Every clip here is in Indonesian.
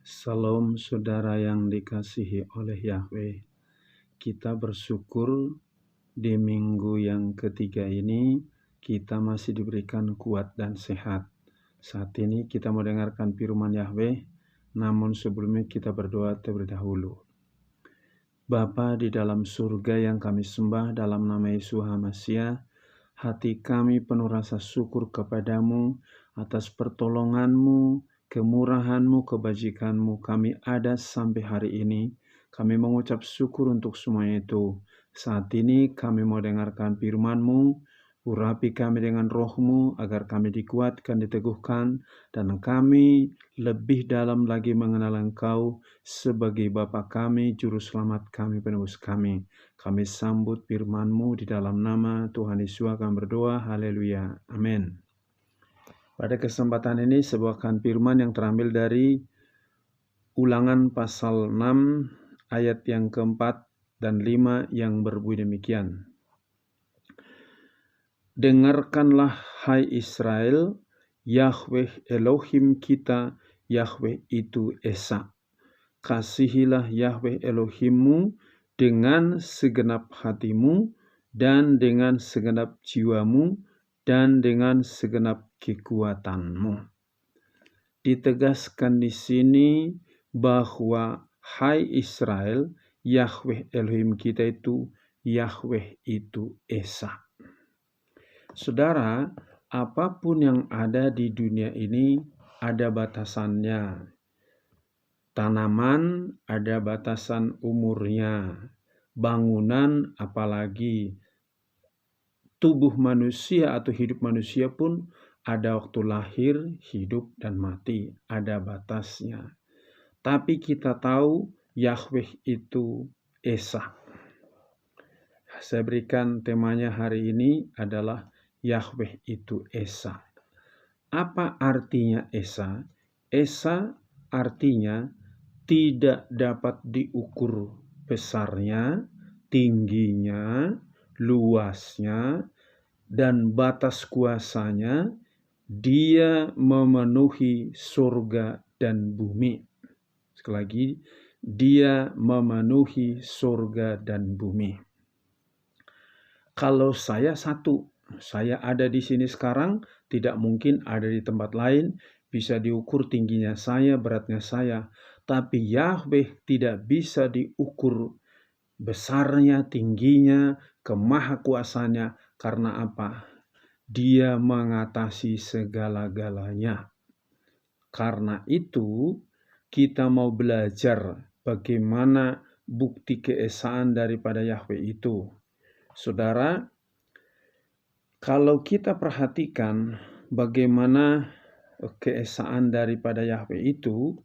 Salam saudara yang dikasihi oleh Yahweh. Kita bersyukur di minggu yang ketiga ini kita masih diberikan kuat dan sehat. Saat ini kita mau dengarkan firman Yahweh, namun sebelumnya kita berdoa terlebih dahulu. Bapa di dalam surga yang kami sembah dalam nama Yesus HaMasiah, hati kami penuh rasa syukur kepadamu atas pertolonganmu, kemurahanmu, kebajikanmu. Kami ada sampai hari ini. Kami mengucap syukur untuk semua itu. Saat ini kami mau dengarkan firman-Mu. Urapi kami dengan roh-Mu agar kami dikuatkan, diteguhkan, dan kami lebih dalam lagi mengenal Engkau sebagai Bapa kami, Juru Selamat kami, penebus kami. Kami sambut firman-Mu di dalam nama Tuhan Yesus akan berdoa. Haleluya. Amin. Pada kesempatan ini sebuah firman yang terambil dari Ulangan pasal 6 ayat yang keempat dan 5 yang berbunyi demikian. Dengarkanlah hai Israel, Yahweh Elohim kita, Yahweh itu Esa. Kasihilah Yahweh Elohimmu dengan segenap hatimu dan dengan segenap jiwamu dan dengan segenap kekuatanmu. Ditegaskan di sini bahwa hai Israel, Yahweh Elohim kita itu, Yahweh itu Esa. Saudara, apapun yang ada di dunia ini ada batasannya. Tanaman ada batasan umurnya, bangunan apalagi tubuh manusia atau hidup manusia pun ada waktu lahir, hidup, dan mati, ada batasnya. Tapi kita tahu Yahweh itu Esa. Saya berikan temanya hari ini adalah Yahweh itu Esa. Apa artinya Esa? Esa artinya tidak dapat diukur besarnya, tingginya, luasnya, dan batas kuasanya. Dia memenuhi surga dan bumi. Sekali lagi, dia memenuhi surga dan bumi. Kalau saya ada di sini sekarang, tidak mungkin ada di tempat lain, bisa diukur tingginya saya, beratnya saya. Tapi Yahweh tidak bisa diukur besarnya, tingginya, kemahakuasaannya. Karena apa? Dia mengatasi segala-galanya. Karena itu, kita mau belajar bagaimana bukti keesaan daripada Yahweh itu. Saudara, kalau kita perhatikan bagaimana keesaan daripada Yahweh itu,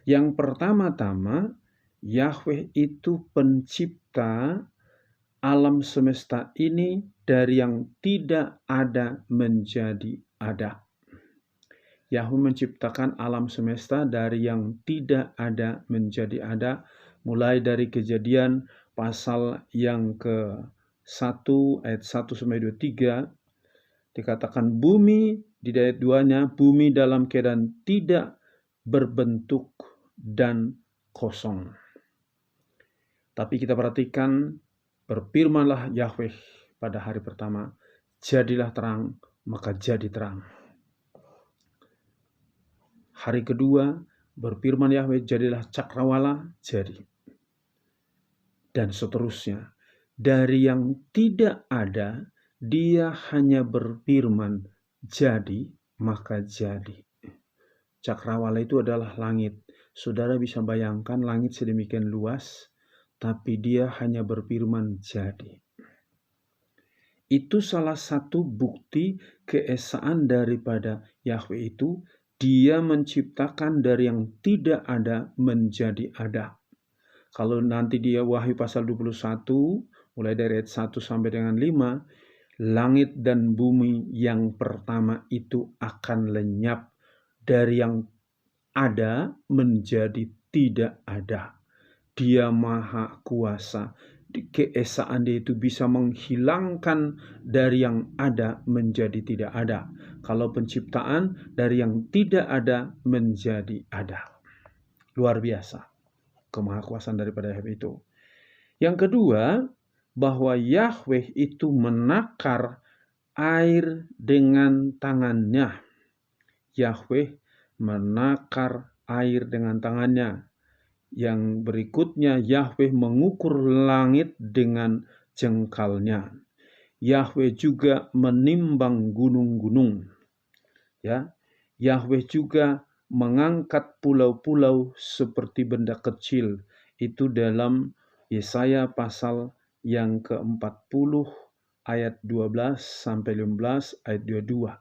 yang pertama-tama, Yahweh itu pencipta alam semesta ini dari yang tidak ada menjadi ada. Yahweh menciptakan alam semesta dari yang tidak ada menjadi ada, mulai dari Kejadian pasal yang ke-1 ayat 1 sampai 23 dikatakan bumi, di ayat 2-nya bumi dalam keadaan tidak berbentuk dan kosong. Tapi kita perhatikan, berfirmanlah Yahweh pada hari pertama, jadilah terang, maka jadi terang. Hari kedua, berfirman Yahweh, jadilah cakrawala, jadi. Dan seterusnya. Dari yang tidak ada, dia hanya berfirman, jadi, maka jadi. Cakrawala itu adalah langit. Saudara bisa bayangkan langit sedemikian luas, tapi dia hanya berfirman, jadi. Itu salah satu bukti keesaan daripada Yahweh itu. Dia menciptakan dari yang tidak ada menjadi ada. Kalau nanti dia Wahyu pasal 21, mulai dari ayat 1 sampai dengan 5, langit dan bumi yang pertama itu akan lenyap. Dari yang ada menjadi tidak ada. Dia maha kuasa. Keesaan dia itu bisa menghilangkan dari yang ada menjadi tidak ada. Kalau penciptaan dari yang tidak ada menjadi ada. Luar biasa kemahakuasaan daripada Yahweh itu. Yang kedua, bahwa Yahweh itu menakar air dengan tangannya. Yahweh menakar air dengan tangannya. Yang berikutnya, Yahweh mengukur langit dengan jengkalnya. Yahweh juga menimbang gunung-gunung. Ya, Yahweh juga mengangkat pulau-pulau seperti benda kecil. Itu dalam Yesaya pasal yang ke-40 ayat 12 sampai 15 ayat 22.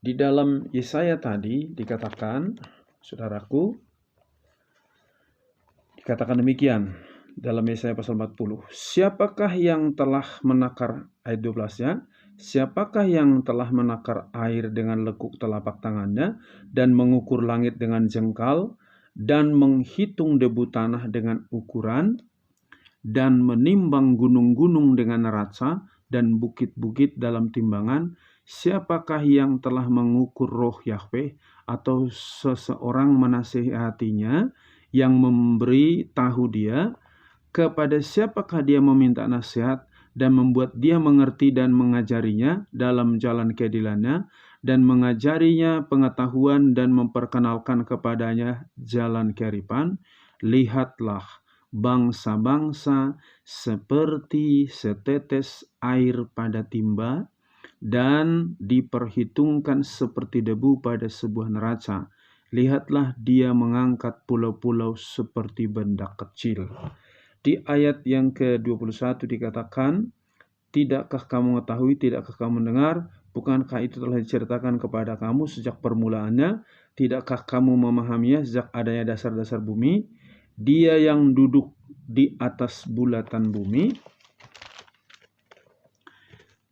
Di dalam Yesaya tadi dikatakan, saudaraku, dikatakan demikian dalam Yesaya pasal 40. Siapakah yang telah menakar, ayat 12-nya, siapakah yang telah menakar air dengan lekuk telapak tangannya dan mengukur langit dengan jengkal dan menghitung debu tanah dengan ukuran dan menimbang gunung-gunung dengan neraca dan bukit-bukit dalam timbangan? Siapakah yang telah mengukur roh Yahweh atau seseorang menasihatinya yang memberi tahu dia? Kepada siapakah dia meminta nasihat dan membuat dia mengerti dan mengajarinya dalam jalan keadilannya dan mengajarinya pengetahuan dan memperkenalkan kepadanya jalan kearipan? Lihatlah, bangsa-bangsa seperti setetes air pada timba dan diperhitungkan seperti debu pada sebuah neraca. Lihatlah, dia mengangkat pulau-pulau seperti benda kecil. Di ayat yang ke-21 dikatakan, tidakkah kamu mengetahui, tidakkah kamu mendengar, bukankah itu telah diceritakan kepada kamu sejak permulaannya, tidakkah kamu memahaminya sejak adanya dasar-dasar bumi? Dia yang duduk di atas bulatan bumi,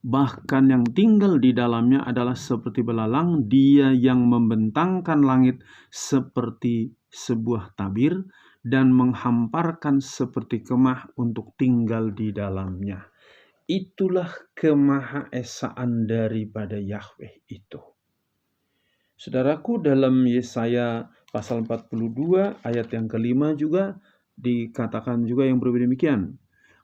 bahkan yang tinggal di dalamnya adalah seperti belalang. Dia yang membentangkan langit seperti sebuah tabir dan menghamparkan seperti kemah untuk tinggal di dalamnya. Itulah kemahaesaan daripada Yahweh itu. Saudaraku, dalam Yesaya pasal 42 ayat yang kelima juga dikatakan juga yang berbeda demikian.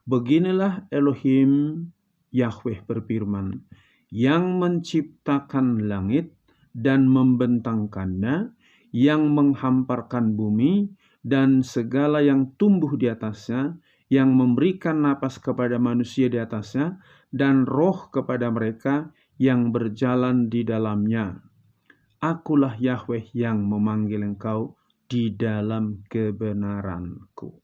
Beginilah Elohim Yahweh berfirman, yang menciptakan langit dan membentangkannya, yang menghamparkan bumi dan segala yang tumbuh di atasnya, yang memberikan napas kepada manusia di atasnya, dan roh kepada mereka yang berjalan di dalamnya. Akulah Yahweh yang memanggil engkau di dalam kebenaranku.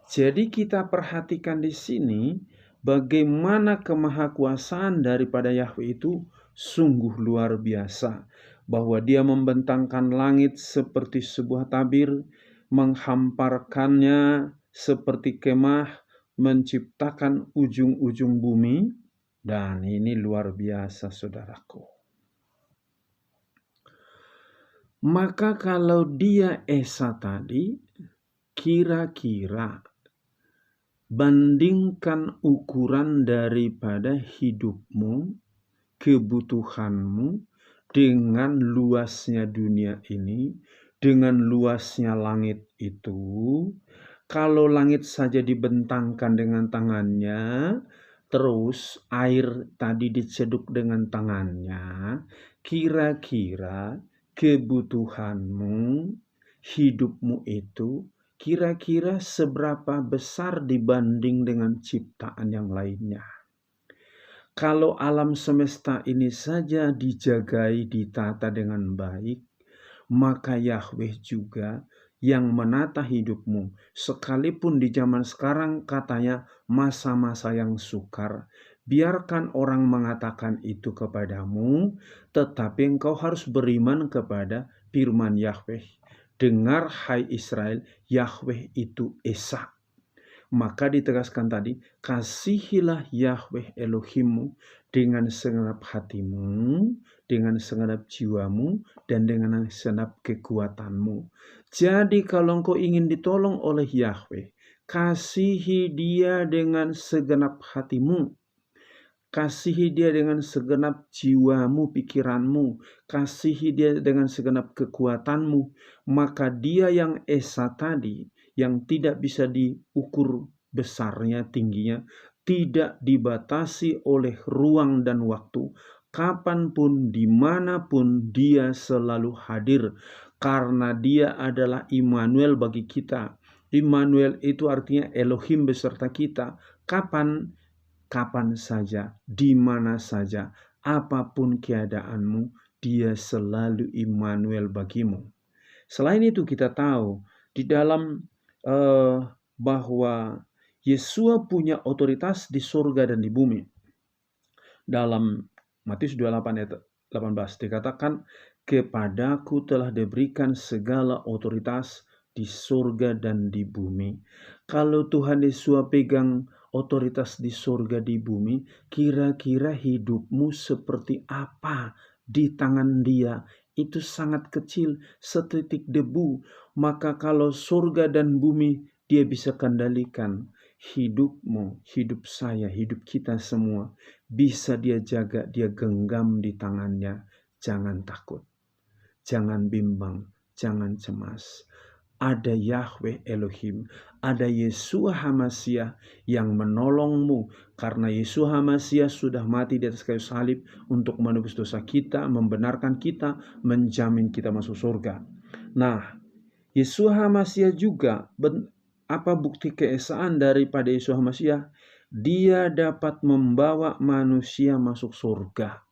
Jadi kita perhatikan di sini bagaimana kemahakuasaan daripada Yahweh itu sungguh luar biasa. Bahwa dia membentangkan langit seperti sebuah tabir, menghamparkannya seperti kemah, menciptakan ujung-ujung bumi. Dan ini luar biasa, saudaraku. Maka kalau dia Esa tadi, kira-kira bandingkan ukuran daripada hidupmu, kebutuhanmu, dengan luasnya dunia ini, dengan luasnya langit itu. Kalau langit saja dibentangkan dengan tangannya, terus air tadi diceduk dengan tangannya, kira-kira kebutuhanmu, hidupmu itu, kira-kira seberapa besar dibanding dengan ciptaan yang lainnya? Kalau alam semesta ini saja dijagai, ditata dengan baik, maka Yahweh juga yang menata hidupmu. Sekalipun di zaman sekarang katanya masa-masa yang sukar, biarkan orang mengatakan itu kepadamu, tetapi engkau harus beriman kepada firman Yahweh. Dengar hai Israel, Yahweh itu Esa. Maka ditegaskan tadi, kasihilah Yahweh Elohimmu dengan segenap hatimu, dengan segenap jiwamu, dan dengan segenap kekuatanmu. Jadi kalau engkau ingin ditolong oleh Yahweh, kasihi dia dengan segenap hatimu. Kasihi dia dengan segenap jiwamu, pikiranmu. Kasihi dia dengan segenap kekuatanmu. Maka dia yang esa tadi, yang tidak bisa diukur besarnya, tingginya, tidak dibatasi oleh ruang dan waktu. Kapanpun, dimanapun dia selalu hadir. Karena dia adalah Immanuel bagi kita. Immanuel itu artinya Elohim beserta kita. Kapan saja, di mana saja, apapun keadaanmu, dia selalu Immanuel bagimu. Selain itu kita tahu di dalam bahwa Yesua punya otoritas di surga dan di bumi. Dalam Matius 28 ayat 18 dikatakan, kepadaku telah diberikan segala otoritas di surga dan di bumi. Kalau Tuhan Yesus pegang otoritas di surga di bumi, kira-kira hidupmu seperti apa di tangan dia? Itu sangat kecil, setitik debu. Maka kalau surga dan bumi dia bisa kendalikan, hidupmu, hidup saya, hidup kita semua bisa dia jaga, dia genggam di tangannya. Jangan takut, jangan bimbang, jangan cemas. Ada Yahweh Elohim, ada Yeshua HaMashiach yang menolongmu, karena Yeshua HaMashiach sudah mati di atas kayu salib untuk menebus dosa kita, membenarkan kita, menjamin kita masuk surga. Nah, Yeshua HaMashiach juga, apa bukti keesaan daripada Yeshua HaMashiach? Dia dapat membawa manusia masuk surga.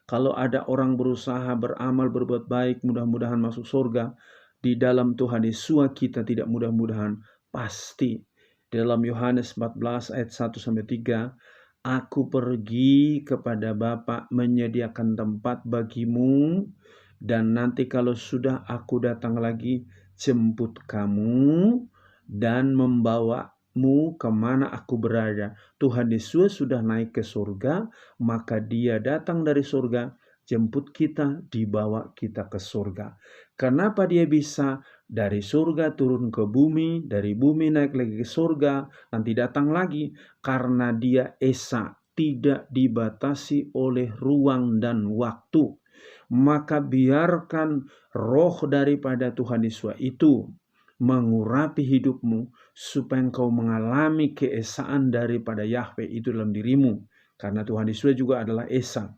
Kalau ada orang berusaha beramal, berbuat baik, mudah-mudahan masuk surga, di dalam Tuhan Yesus kita tidak mudah-mudahan, pasti. Dalam Yohanes 14 ayat 1-3, aku pergi kepada Bapa menyediakan tempat bagimu, dan nanti kalau sudah aku datang lagi, jemput kamu dan membawamu kemana aku berada. Tuhan Yesus sudah naik ke surga, maka dia datang dari surga, jemput kita, dibawa kita ke surga. Kenapa dia bisa dari surga turun ke bumi, dari bumi naik lagi ke surga, nanti datang lagi? Karena dia esa, tidak dibatasi oleh ruang dan waktu. Maka biarkan roh daripada Tuhan Yesus itu mengurapi hidupmu, supaya engkau mengalami keesaan daripada Yahweh itu dalam dirimu. Karena Tuhan Yesus juga adalah esa.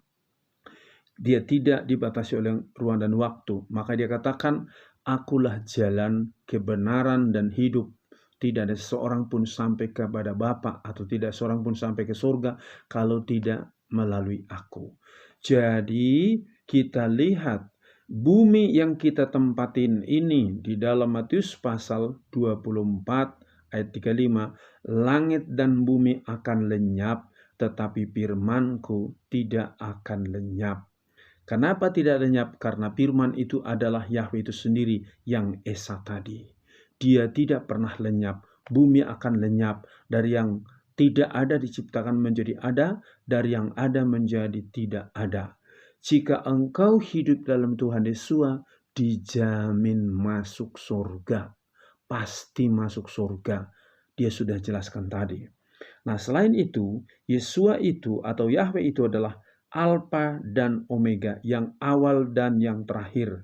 Dia tidak dibatasi oleh ruang dan waktu. Maka dia katakan, akulah jalan, kebenaran, dan hidup. Tidak ada seorang pun sampai kepada Bapa, atau tidak seorang pun sampai ke surga, kalau tidak melalui aku. Jadi kita lihat bumi yang kita tempatin ini di dalam Matius pasal 24 ayat 35, langit dan bumi akan lenyap, tetapi firman-Ku tidak akan lenyap. Kenapa tidak lenyap? Karena firman itu adalah Yahweh itu sendiri yang esa tadi. Dia tidak pernah lenyap. Bumi akan lenyap. Dari yang tidak ada diciptakan menjadi ada, dari yang ada menjadi tidak ada. Jika engkau hidup dalam Tuhan Yesus, dijamin masuk surga. Pasti masuk surga. Dia sudah jelaskan tadi. Nah, selain itu, Yeshua itu atau Yahweh itu adalah Alfa dan Omega, yang awal dan yang terakhir,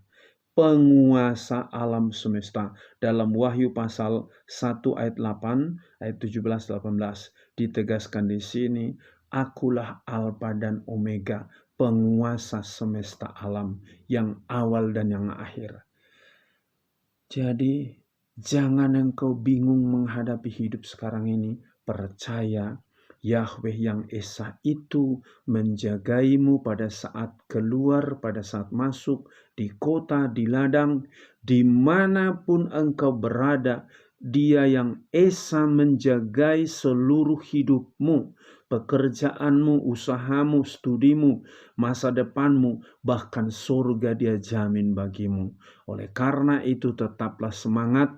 penguasa alam semesta. Dalam Wahyu pasal 1 ayat 8, ayat 17-18 ditegaskan di sini, akulah Alfa dan Omega, penguasa semesta alam, yang awal dan yang akhir. Jadi jangan engkau bingung menghadapi hidup sekarang ini. Percaya Yahweh yang esa itu menjagaimu pada saat keluar, pada saat masuk, di kota, di ladang, dimanapun engkau berada. Dia yang esa menjagai seluruh hidupmu, pekerjaanmu, usahamu, studimu, masa depanmu, bahkan surga dia jamin bagimu. Oleh karena itu tetaplah semangat.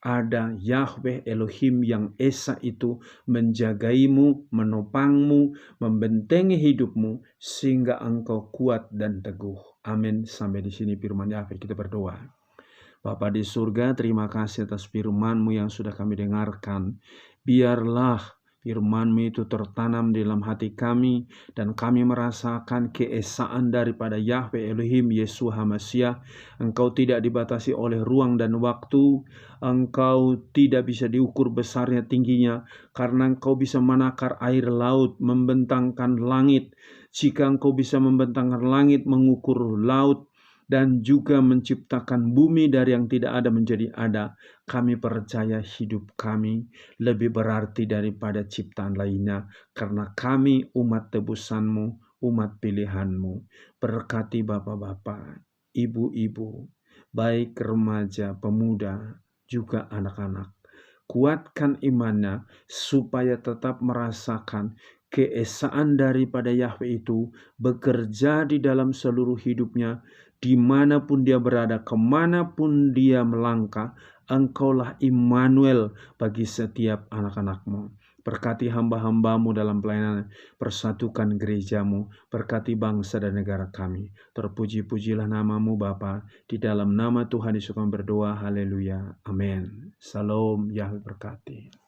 Ada Yahweh Elohim yang esa itu menjagaimu, menopangmu, membentengi hidupmu, sehingga engkau kuat dan teguh. Amin. Sampai di sini firman Yahweh, kita berdoa. Bapa di surga, terima kasih atas firman-Mu yang sudah kami dengarkan. Biarlah Firman-Mu itu tertanam di dalam hati kami, dan kami merasakan keesaan daripada Yahweh Elohim Yeshua HaMashiach. Engkau tidak dibatasi oleh ruang dan waktu. Engkau tidak bisa diukur besarnya tingginya, karena Engkau bisa menakar air laut, membentangkan langit. Jika Engkau bisa membentangkan langit, mengukur laut, dan juga menciptakan bumi dari yang tidak ada menjadi ada, kami percaya hidup kami lebih berarti daripada ciptaan lainnya, karena kami umat tebusan-Mu, umat pilihan-Mu. Berkati bapak-bapak, ibu-ibu, baik remaja, pemuda, juga anak-anak. Kuatkan imannya supaya tetap merasakan keesaan daripada Yahweh itu bekerja di dalam seluruh hidupnya, dimanapun dia berada, kemanapun dia melangkah. Engkaulah Immanuel bagi setiap anak-anak-Mu. Berkati hamba-hamba-Mu dalam pelayanan, persatukan gereja-Mu, berkati bangsa dan negara kami. Terpuji-pujilah nama-Mu Bapa, di dalam nama Tuhan Yesus kami berdoa, haleluya, amin. Salam, Yahweh berkati.